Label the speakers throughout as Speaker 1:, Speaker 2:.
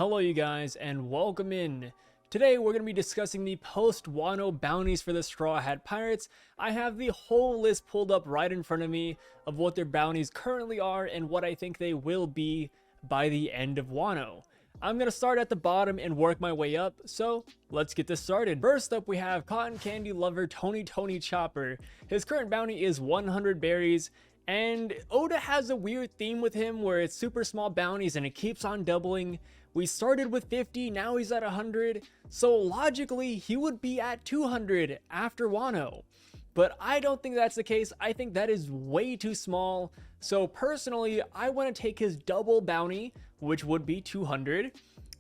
Speaker 1: Hello you guys and welcome in. Today we're going to be discussing the post-Wano bounties for the Straw Hat Pirates. I have the whole list pulled up right in front of me of what their bounties currently are and what I think they will be by the end of Wano. I'm going to start at the bottom and work my way up, so let's get this started. First up we have Cotton Candy Lover Tony Chopper. His current bounty is 100 berries. And Oda has a weird theme with him where it's super small bounties and it keeps on doubling. We started with 50, now he's at 100, so logically he would be at 200 after Wano. But I don't think that's the case. I think that is way too small. So personally, I want to take his double bounty, which would be 200,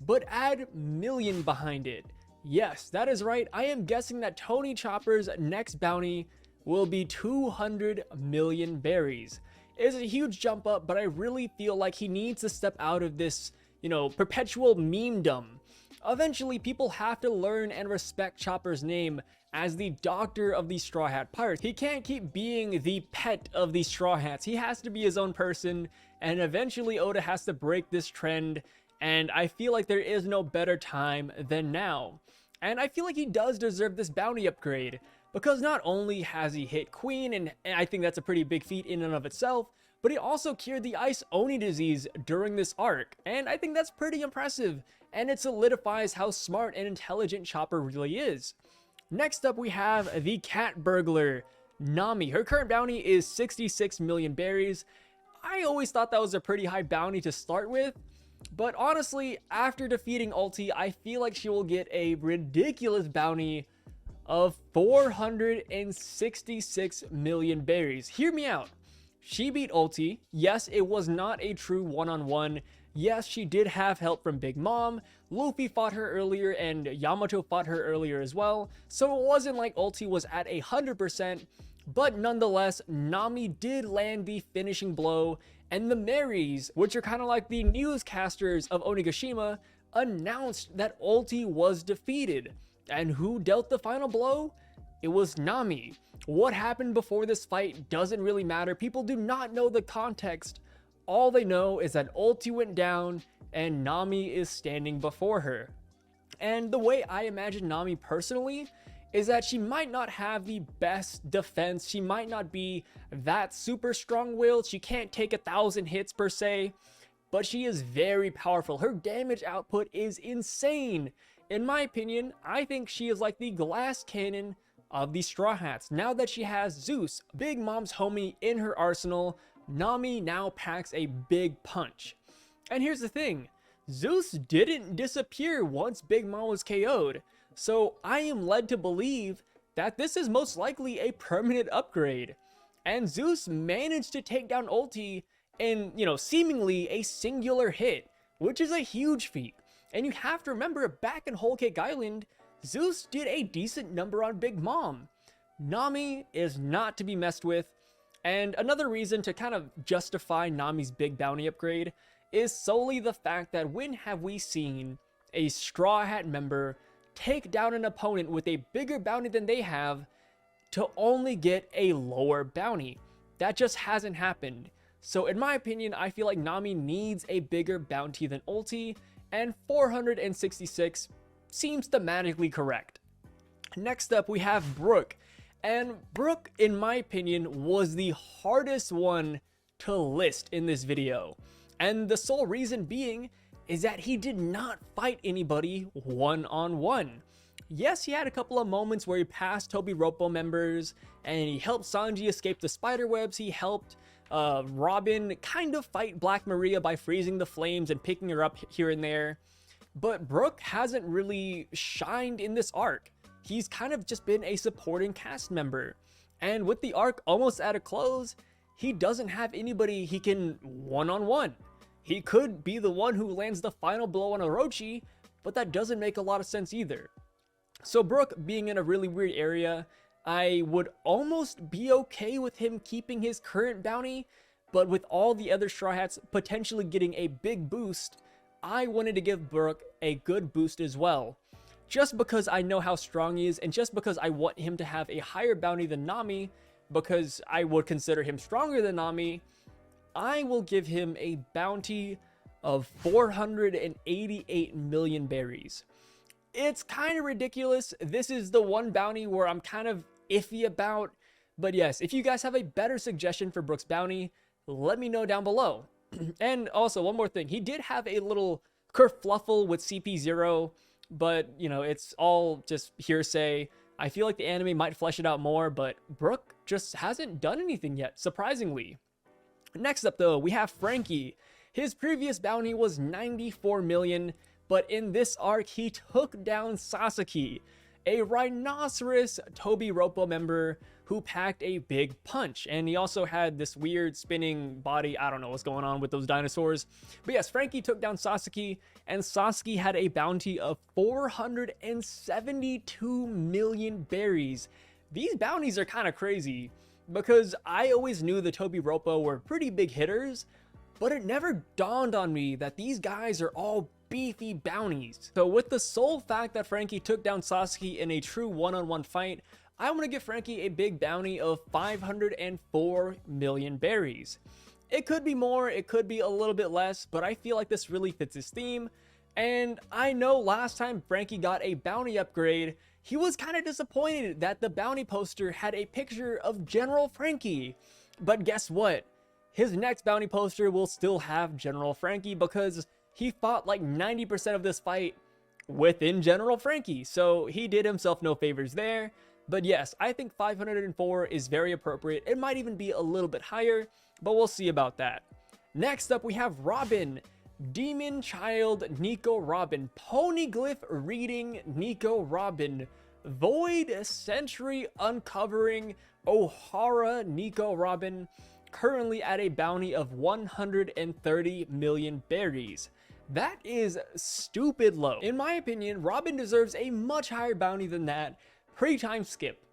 Speaker 1: but add million behind it. Yes, that is right. I am guessing that Tony Chopper's next bounty will be 200 million berries. It's a huge jump up, but I really feel like he needs to step out of this, perpetual memedom. Eventually, people have to learn and respect Chopper's name as the doctor of the Straw Hat Pirates. He can't keep being the pet of the Straw Hats. He has to be his own person, and eventually Oda has to break this trend, and I feel like there is no better time than now. And I feel like he does deserve this bounty upgrade, because not only has he hit Queen, and I think that's a pretty big feat in and of itself, but he also cured the Ice Oni disease during this arc, and I think that's pretty impressive, and it solidifies how smart and intelligent Chopper really is. Next up we have the Cat Burglar, Nami. Her current bounty is 66 million berries. I always thought that was a pretty high bounty to start with, but honestly, after defeating Ulti, I feel like she will get a ridiculous bounty of 466 million berries. Hear me out. She beat Ulti. Yes, it was not a true one-on-one. Yes, she did have help from Big Mom. Luffy fought her earlier and Yamato fought her earlier as well. So it wasn't like Ulti was at 100%, but nonetheless, Nami did land the finishing blow, and the Marys, which are kind of like the newscasters of Onigashima, announced that Ulti was defeated. And who dealt the final blow? It was Nami. What happened before this fight doesn't really matter. People do not know the context. All they know is that Ulti went down and Nami is standing before her. And the way I imagine Nami personally is that she might not have the best defense. She might not be that super strong-willed. She can't take 1,000 hits per se, but she is very powerful. Her damage output is insane. In my opinion, I think she is like the glass cannon of the Straw Hats. Now that she has Zeus, Big Mom's homie, in her arsenal, Nami now packs a big punch. And here's the thing, Zeus didn't disappear once Big Mom was KO'd, so I am led to believe that this is most likely a permanent upgrade. And Zeus managed to take down Ulti in, seemingly a singular hit, which is a huge feat. And you have to remember, back in Whole Cake Island, Zeus did a decent number on Big Mom. Nami is not to be messed with, and another reason to kind of justify Nami's big bounty upgrade is solely the fact that when have we seen a Straw Hat member take down an opponent with a bigger bounty than they have to only get a lower bounty? That just hasn't happened. So in my opinion, I feel like Nami needs a bigger bounty than Ulti, and 466 seems thematically correct. Next up we have Brook, and Brook, in my opinion, was the hardest one to list in this video, and the sole reason being is that he did not fight anybody one-on-one. Yes, he had a couple of moments where he passed Toby Roppo members and he helped Sanji escape the spiderwebs. He helped Robin kind of fight Black Maria by freezing the flames and picking her up here and there. But Brook hasn't really shined in this arc. He's kind of just been a supporting cast member. And with the arc almost at a close, he doesn't have anybody he can one-on-one. He could be the one who lands the final blow on Orochi, but that doesn't make a lot of sense either. So Brook being in a really weird area, I would almost be okay with him keeping his current bounty, but with all the other Straw Hats potentially getting a big boost, I wanted to give Brook a good boost as well. Just because I know how strong he is, and just because I want him to have a higher bounty than Nami, because I would consider him stronger than Nami, I will give him a bounty of 488 million berries. It's kind of ridiculous. This is the one bounty where I'm kind of iffy about. But yes, if you guys have a better suggestion for Brook's bounty, let me know down below. And also, one more thing. He did have a little kerfluffle with CP0, but, you know, it's all just hearsay. I feel like the anime might flesh it out more, but Brook just hasn't done anything yet, surprisingly. Next up, though, we have Frankie. His previous bounty was 94 million, but in this arc, he took down Sasaki, a rhinoceros Toby Roppo member who packed a big punch. And he also had this weird spinning body. I don't know what's going on with those dinosaurs. But yes, Frankie took down Sasaki, and Sasaki had a bounty of 472 million berries. These bounties are kind of crazy, because I always knew the Toby Roppo were pretty big hitters, but it never dawned on me that these guys are all beefy bounties. So with the sole fact that Frankie took down Sasaki in a true one-on-one fight, I want to give Frankie a big bounty of 504 million berries. It could be more, it could be a little bit less, but I feel like this really fits his theme. And I know last time Frankie got a bounty upgrade, he was kind of disappointed that the bounty poster had a picture of General Frankie. But guess what? His next bounty poster will still have General Frankie because he fought like 90% of this fight within General Frankie. So he did himself no favors there. But yes, I think 504 is very appropriate. It might even be a little bit higher, but we'll see about that. Next up, we have Robin. Demon Child Nico Robin. Poneglyph Reading Nico Robin. Void Sentry Uncovering Ohara Nico Robin. Currently at a bounty of 130 million berries. That is stupid low. In my opinion, Robin deserves a much higher bounty than that pre-time skip.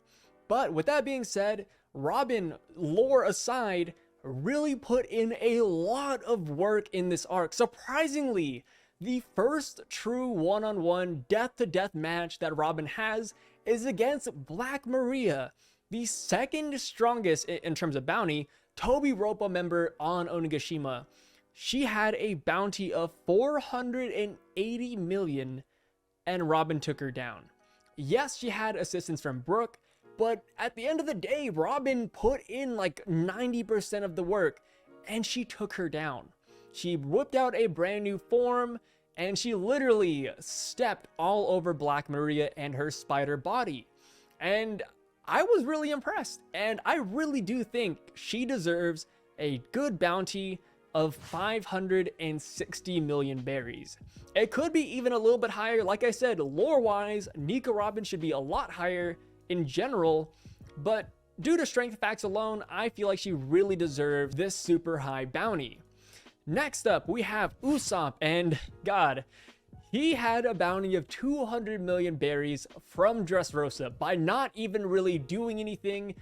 Speaker 1: But with that being said, Robin, lore aside, really put in a lot of work in this arc. Surprisingly, the first true one-on-one death-to-death match that Robin has is against Black Maria, the second strongest in terms of bounty Toby Roppo member on Onigashima. She had a bounty of 480 million, and Robin took her down. Yes, she had assistance from Brook, but at the end of the day, Robin put in like 90% of the work, and she took her down. She whipped out a brand new form, and she literally stepped all over Black Maria and her spider body. And I was really impressed, and I really do think she deserves a good bounty of 560 million berries. It could be even a little bit higher. Like I said, lore-wise, Nico Robin should be a lot higher in general, but due to strength facts alone, I feel like she really deserves this super high bounty. Next up, we have Usopp, and God, he had a bounty of 200 million berries from Dressrosa by not even really doing anything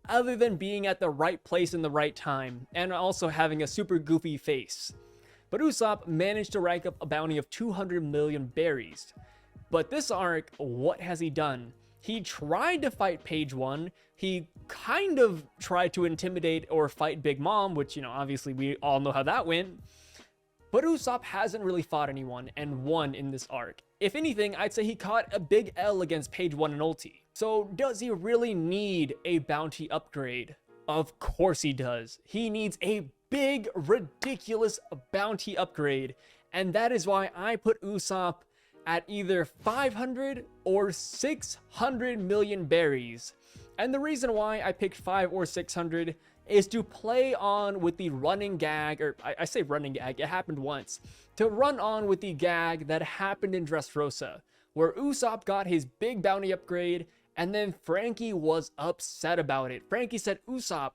Speaker 1: other than being at the right place in the right time, and also having a super goofy face. But Usopp managed to rank up a bounty of 200 million berries. But this arc, what has he done? He tried to fight Page 1, he kind of tried to intimidate or fight Big Mom, which, you know, obviously we all know how that went. But Usopp hasn't really fought anyone and won in this arc. If anything, I'd say he caught a big L against Page 1 and Ulti. So does he really need a bounty upgrade? Of course he does. He needs a big, ridiculous bounty upgrade. And that is why I put Usopp at either 500 or 600 million berries. And the reason why I picked 5 or 600 is to play on with the running gag, or I say running gag, it happened once, to run on with the gag that happened in Dressrosa, where Usopp got his big bounty upgrade, and then Frankie was upset about it. Frankie said, Usopp,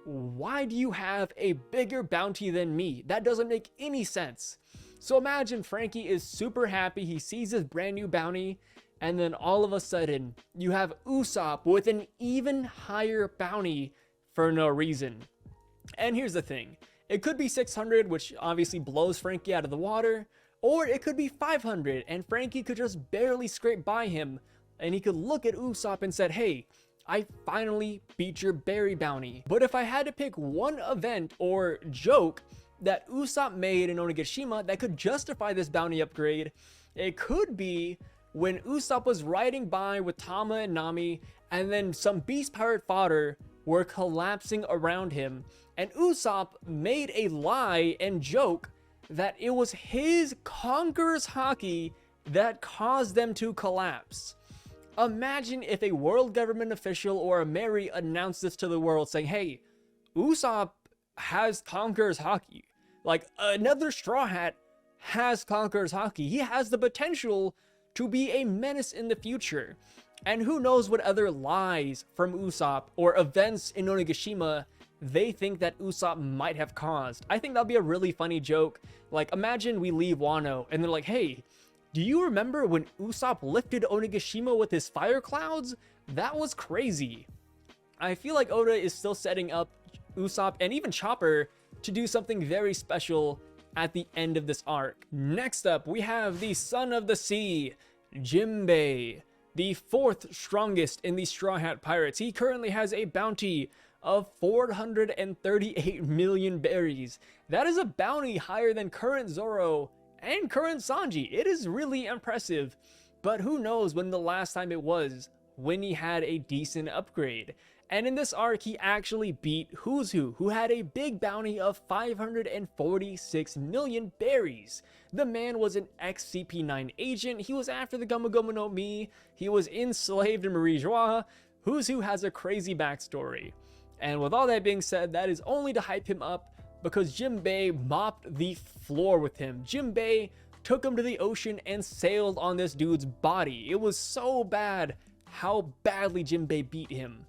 Speaker 1: why do you have a bigger bounty than me? That doesn't make any sense. So imagine Frankie is super happy, he sees his brand new bounty, and then all of a sudden, you have Usopp with an even higher bounty for no reason. And here's the thing, it could be 600, which obviously blows Frankie out of the water, or it could be 500, and Frankie could just barely scrape by him, and he could look at Usopp and said, hey, I finally beat your berry bounty. But if I had to pick one event or joke that Usopp made in Onigashima that could justify this bounty upgrade. It could be when Usopp was riding by with Tama and Nami, and then some beast pirate fodder were collapsing around him, and Usopp made a lie and joke that it was his Conqueror's Haki that caused them to collapse. Imagine if a world government official or a Mary announced this to the world saying, hey, Usopp has Conqueror's Haki. Like, another Straw Hat has Conqueror's Haki. He has the potential to be a menace in the future. And who knows what other lies from Usopp or events in Onigashima they think that Usopp might have caused. I think that'll be a really funny joke. Like, imagine we leave Wano and they're like, hey, do you remember when Usopp lifted Onigashima with his fire clouds? That was crazy. I feel like Oda is still setting up Usopp and even Chopper to do something very special at the end of this arc. Next up, we have the Son of the Sea, Jimbei, the 4th strongest in the Straw Hat Pirates. He currently has a bounty of 438 million berries. That is a bounty higher than current Zorro and current Sanji. It is really impressive, but who knows when the last time it was when he had a decent upgrade. And in this arc, he actually beat Who's Who had a big bounty of 546 million berries. The man was an ex-CP9 agent. He was after the Gomu Gomu no Mi. He was enslaved in Marie Joie. Who's Who has a crazy backstory. And with all that being said, that is only to hype him up because Jimbei mopped the floor with him. Jimbei took him to the ocean and sailed on this dude's body. It was so bad how badly Jimbei beat him.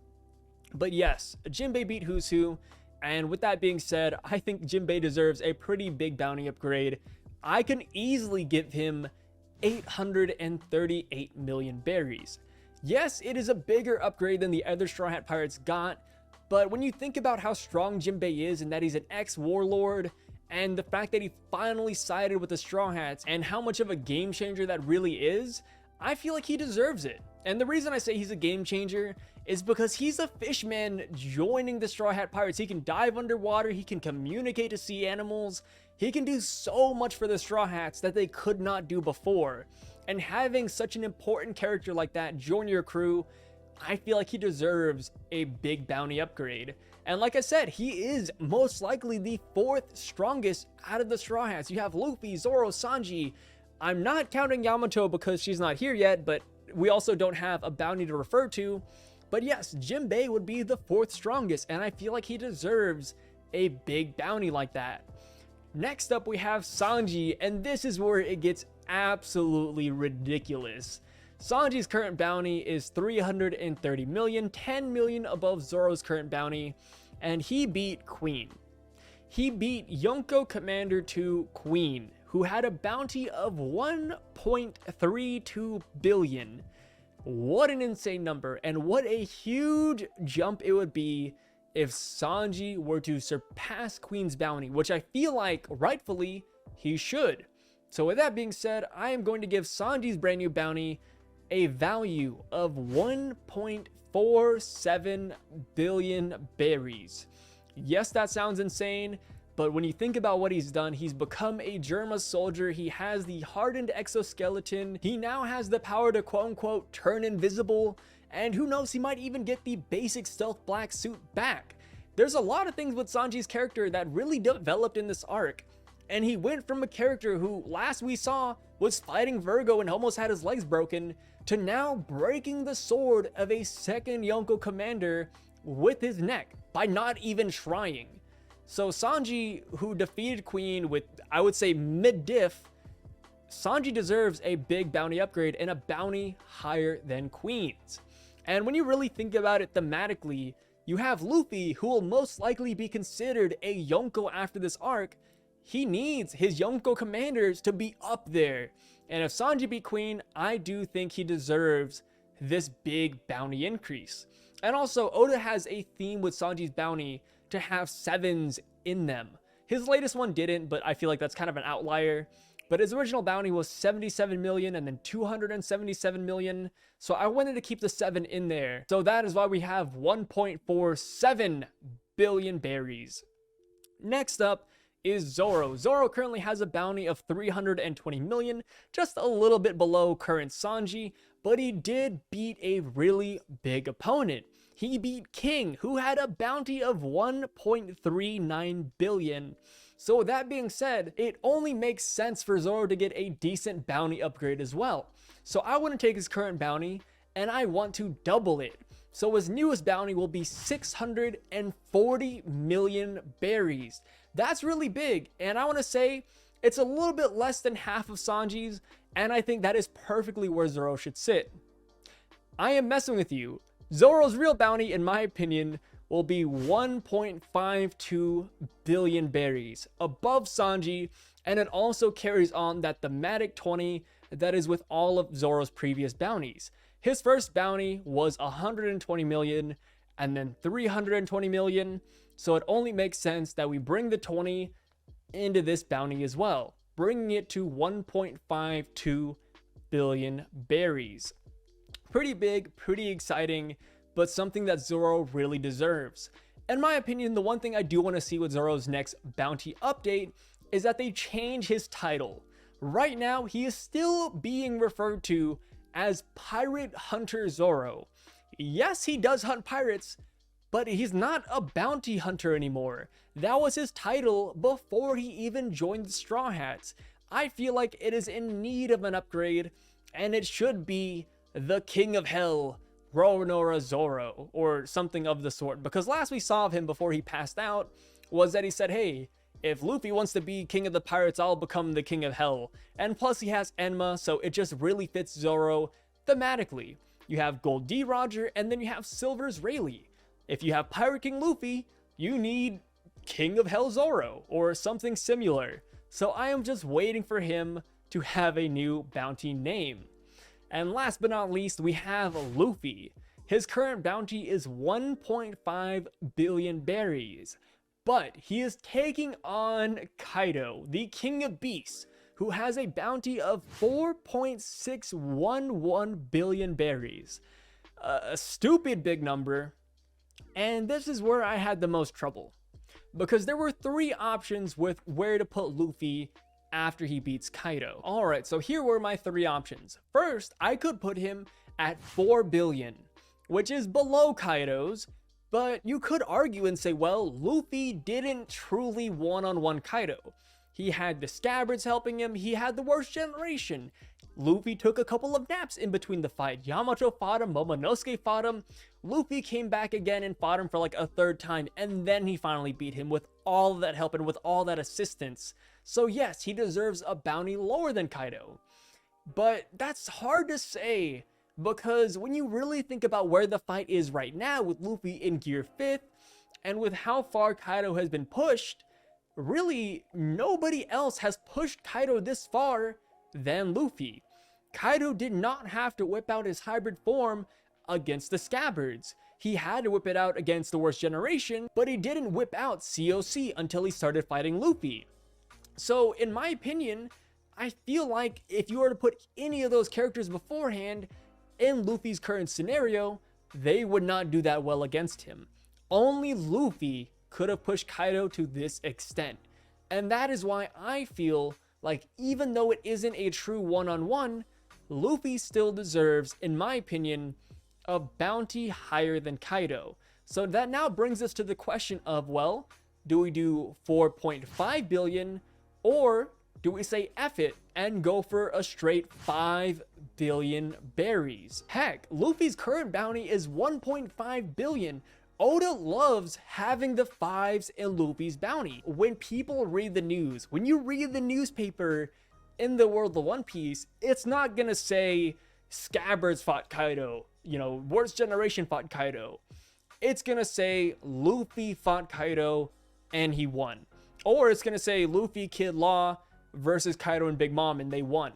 Speaker 1: But yes, Jimbei beat Who's Who, and with that being said, I think Jimbei deserves a pretty big bounty upgrade. I can easily give him 838 million berries. Yes, it is a bigger upgrade than the other Straw Hat Pirates got, but when you think about how strong Jimbei is and that he's an ex-warlord, and the fact that he finally sided with the Straw Hats, and how much of a game changer that really is, I feel like he deserves it. And the reason I say he's a game changer is because he's a fishman joining the Straw Hat Pirates. He can dive underwater, he can communicate to sea animals, he can do so much for the Straw Hats that they could not do before. And having such an important character like that join your crew, I feel like he deserves a big bounty upgrade. And like I said, he is most likely the 4th strongest out of the Straw Hats. You have Luffy, Zorro, Sanji. I'm not counting Yamato because she's not here yet, but we also don't have a bounty to refer to. But yes, Jimbei would be the 4th strongest, and I feel like he deserves a big bounty like that. Next up, we have Sanji, and this is where it gets absolutely ridiculous. Sanji's current bounty is 330 million, 10 million above Zoro's current bounty, and he beat Queen. He beat Yonko Commander 2 Queen, who had a bounty of 1.32 billion. What an insane number, and what a huge jump it would be if Sanji were to surpass Queen's bounty, which I feel like rightfully he should. So with that being said, I am going to give Sanji's brand new bounty a value of 1.47 billion berries. Yes, that sounds insane, but when you think about what he's done, he's become a Germa soldier, he has the hardened exoskeleton, he now has the power to quote-unquote turn invisible, and who knows, he might even get the basic stealth black suit back. There's a lot of things with Sanji's character that really developed in this arc, and he went from a character who last we saw was fighting Virgo and almost had his legs broken, to now breaking the sword of a second Yonko commander with his neck by not even trying. So Sanji, who defeated Queen with, I would say, mid-diff, Sanji deserves a big bounty upgrade and a bounty higher than Queen's. And when you really think about it thematically, you have Luffy, who will most likely be considered a Yonko after this arc. He needs his Yonko commanders to be up there. And if Sanji beat Queen, I do think he deserves this big bounty increase. And also, Oda has a theme with Sanji's bounty to have 7s in them. His latest one didn't, but I feel like that's kind of an outlier. But his original bounty was 77 million and then 277 million. So I wanted to keep the 7 in there. So that is why we have 1.47 billion berries. Next up is Zorro. Zorro currently has a bounty of 320 million, just a little bit below current Sanji, but he did beat a really big opponent. He beat King, who had a bounty of 1.39 billion. So with that being said, it only makes sense for Zorro to get a decent bounty upgrade as well. So I want to take his current bounty and I want to double it. So his newest bounty will be 640 million berries. That's really big, and I want to say it's a little bit less than half of Sanji's, and I think that is perfectly where Zorro should sit. I am messing with you. Zorro's real bounty, in my opinion, will be 1.52 billion berries, above Sanji, and it also carries on that thematic 20 that is with all of Zorro's previous bounties. His first bounty was 120 million, and then 320 million, so it only makes sense that we bring the 20 into this bounty as well, bringing it to 1.52 billion berries. Pretty big, pretty exciting, but something that Zorro really deserves. In my opinion, the one thing I do want to see with Zorro's next bounty update is that they change his title. Right now, he is still being referred to as Pirate Hunter Zorro. Yes, he does hunt pirates, but he's not a bounty hunter anymore. That was his title before he even joined the Straw Hats. I feel like it is in need of an upgrade, and it should be the King of Hell, Ronora Zorro, or something of the sort. Because last we saw of him before he passed out was that he said, hey, if Luffy wants to be king of the pirates, I'll become the king of hell. And plus he has Enma, so it just really fits Zorro thematically. You have Gold D Roger, and then you have Silver's Rayleigh. If you have Pirate King Luffy, you need King of Hell Zorro, or something similar. So I am just waiting for him to have a new bounty name. And last but not least, we have Luffy. His current bounty is 1.5 billion berries. But he is taking on Kaido, the King of Beasts, who has a bounty of 4.611 billion berries. A stupid big number. And this is where I had the most trouble. Because there were three options with where to put Luffy after he beats Kaido. Alright, so here were my three options. First, I could put him at 4 billion, which is below Kaido's. But you could argue and say, well, Luffy didn't truly one-on-one Kaido. He had the Scabbards helping him, he had the worst generation. Luffy took a couple of naps in between the fight. Yamato fought him, Momonosuke fought him. Luffy came back again and fought him for like a third time, and then he finally beat him with all that help and with all that assistance. So yes, he deserves a bounty lower than Kaido. But that's hard to say, because when you really think about where the fight is right now with Luffy in Gear 5th, and with how far Kaido has been pushed, really nobody else has pushed Kaido this far than Luffy. Kaido did not have to whip out his hybrid form against the Scabbards. He had to whip it out against the worst generation, but he didn't whip out COC until he started fighting Luffy. So in my opinion, I feel like if you were to put any of those characters beforehand, in Luffy's current scenario, they would not do that well against him. Only Luffy could have pushed Kaido to this extent. And that is why I feel like even though it isn't a true one-on-one, Luffy still deserves, in my opinion, a bounty higher than Kaido. So that now brings us to the question of, well, do we do 4.5 billion or do we say F it and go for a straight 5 billion berries? Heck, Luffy's current bounty is 1.5 billion. Oda loves having the fives in Luffy's bounty. When people read the news, when you read the newspaper in the world of One Piece, it's not gonna say Scabbards fought Kaido, you know, worst generation fought Kaido. It's gonna say Luffy fought Kaido and he won. Or it's gonna say Luffy, Kid Law versus Kaido and Big Mom and they won.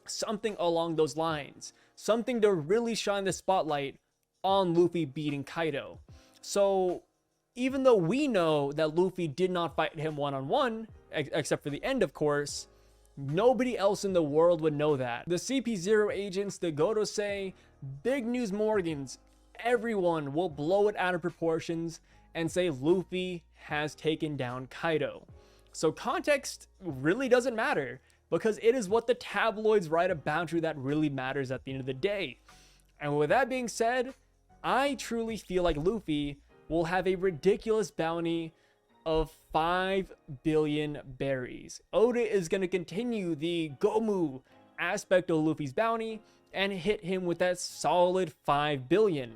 Speaker 1: Something along those lines. Something to really shine the spotlight on Luffy beating Kaido. So even though we know that Luffy did not fight him one-on-one, except for the end of course, nobody else in the world would know that. The CP0 agents, the Godosei, Big News Morgans, everyone will blow it out of proportions and say Luffy has taken down Kaido. So context really doesn't matter, because it is what the tabloids write about you that really matters at the end of the day. And with that being said, I truly feel like Luffy will have a ridiculous bounty of 5 billion berries. Oda is going to continue the Gomu aspect of Luffy's bounty and hit him with that solid 5 billion.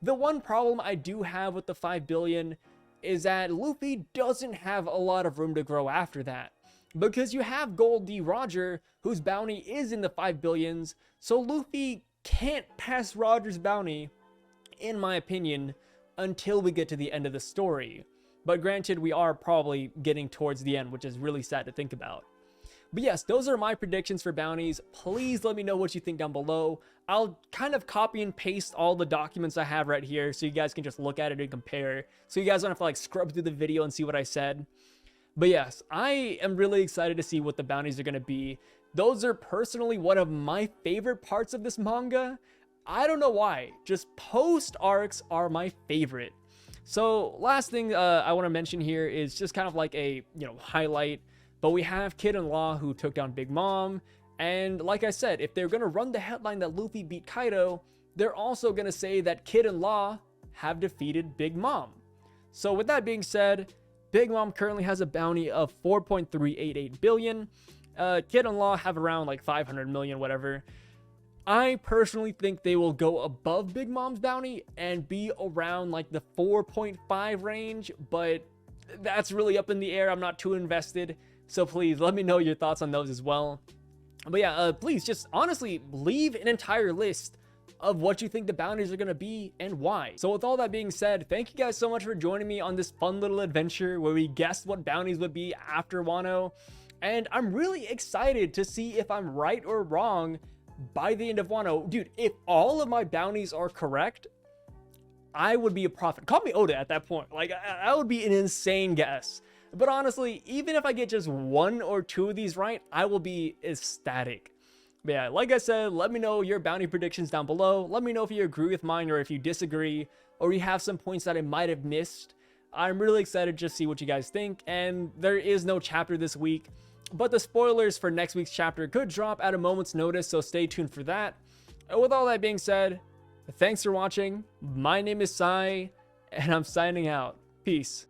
Speaker 1: The one problem I do have with the 5 billion is that Luffy doesn't have a lot of room to grow after that, because you have Gold D. Roger, whose bounty is in the 5 billions, so Luffy can't pass Roger's bounty, in my opinion, until we get to the end of the story. But granted, we are probably getting towards the end, which is really sad to think about. But yes, those are my predictions for bounties. Please let me know what you think down below. I'll kind of copy and paste all the documents I have right here so you guys can just look at it and compare, so you guys don't have to like scrub through the video and see what I said. But yes, I am really excited to see what the bounties are going to be. Those are personally one of my favorite parts of this manga. I don't know why, just post arcs are my favorite. So last thing I want to mention here is just kind of like a, highlight. But we have Kid and Law, who took down Big Mom. And like I said, if they're going to run the headline that Luffy beat Kaido, they're also going to say that Kid and Law have defeated Big Mom. So with that being said, Big Mom currently has a bounty of 4.388 billion. Kid and Law have around like 500 million, whatever. I personally think they will go above Big Mom's bounty and be around like the 4.5 range, but that's really up in the air. I'm not too invested. So please let me know your thoughts on those as well. But yeah, please just honestly leave an entire list of what you think the bounties are going to be and why. So with all that being said, thank you guys so much for joining me on this fun little adventure where we guessed what bounties would be after Wano. And I'm really excited to see if I'm right or wrong by the end of Wano. Dude, if all of my bounties are correct, I would be a prophet. Call me Oda at that point. Like, I would be an insane guess. But honestly, even if I get just 1 or 2 of these right, I will be ecstatic. But yeah, like I said, let me know your bounty predictions down below. Let me know if you agree with mine or if you disagree, or you have some points that I might have missed. I'm really excited to just see what you guys think. And there is no chapter this week, but the spoilers for next week's chapter could drop at a moment's notice, so stay tuned for that. And with all that being said, thanks for watching. My name is Sai, and I'm signing out. Peace.